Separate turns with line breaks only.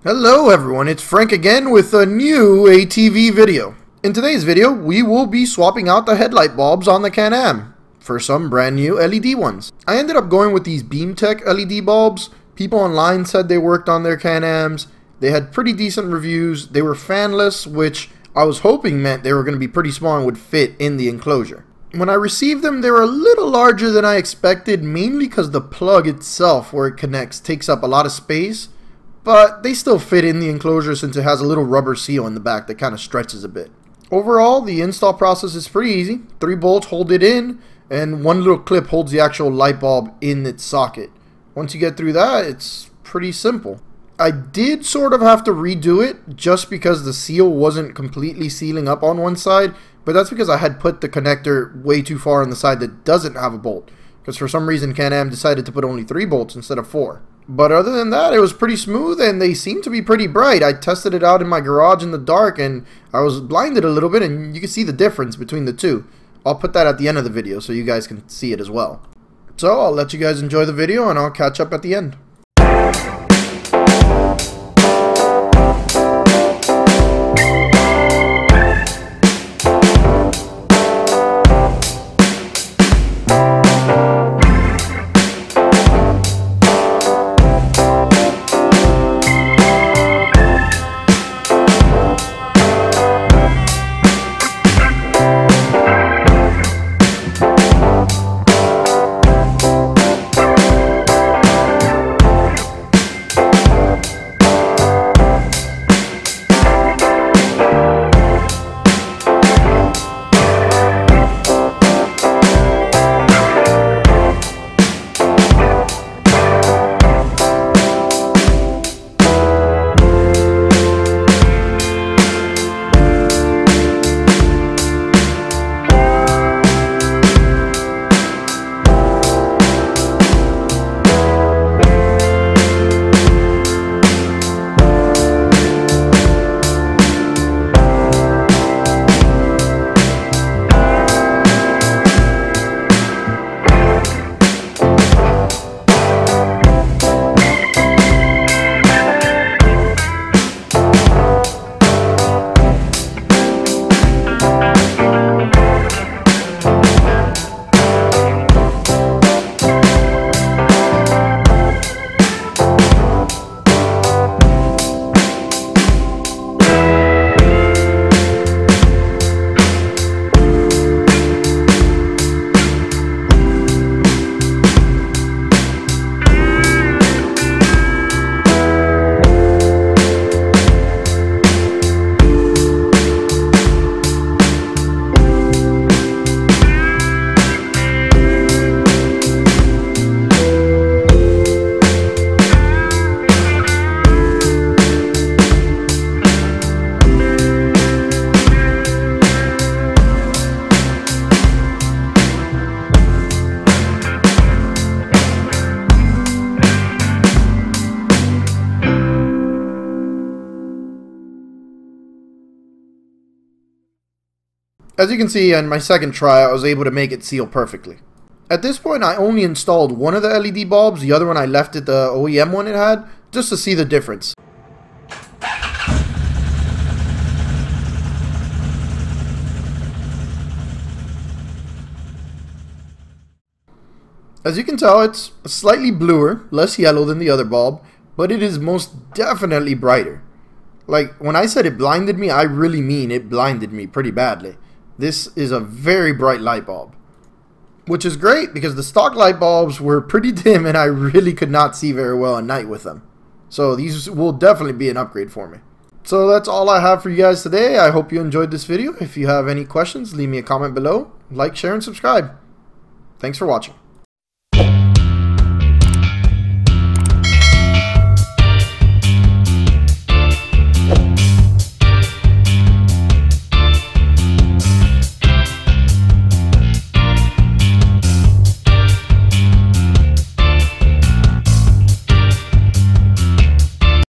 Hello everyone, it's Frank again with a new ATV video. In today's video, we will be swapping out the headlight bulbs on the Canam for some brand new LED ones. I ended up going with these BeamTech LED bulbs. People online said they worked on their Canams. They had pretty decent reviews. They were fanless, which I was hoping meant they were going to be pretty small and would fit in the enclosure. When I received them, they were a little larger than I expected, mainly because the plug itself where it connects takes up a lot of space. But they still fit in the enclosure since it has a little rubber seal in the back that kind of stretches a bit. Overall, the install process is pretty easy. 3 bolts hold it in, and one little clip holds the actual light bulb in its socket. Once you get through that, it's pretty simple. I did sort of have to redo it just because the seal wasn't completely sealing up on one side, but that's because I had put the connector way too far on the side that doesn't have a bolt, because for some reason Canam decided to put only 3 bolts instead of 4. But other than that, it was pretty smooth and they seem to be pretty bright. I tested it out in my garage in the dark and I was blinded a little bit, and you can see the difference between the two. I'll put that at the end of the video so you guys can see it as well. So I'll let you guys enjoy the video and I'll catch up at the end. As you can see, on my second try, I was able to make it seal perfectly. At this point, I only installed one of the LED bulbs, the other one I left it the OEM one it had, just to see the difference. As you can tell, it's slightly bluer, less yellow than the other bulb, but it is most definitely brighter. Like, when I said it blinded me, I really mean it blinded me pretty badly. This is a very bright light bulb, which is great because the stock light bulbs were pretty dim and I really could not see very well at night with them. So these will definitely be an upgrade for me. So that's all I have for you guys today. I hope you enjoyed this video. If you have any questions, leave me a comment below. Like, share, and subscribe. Thanks for watching.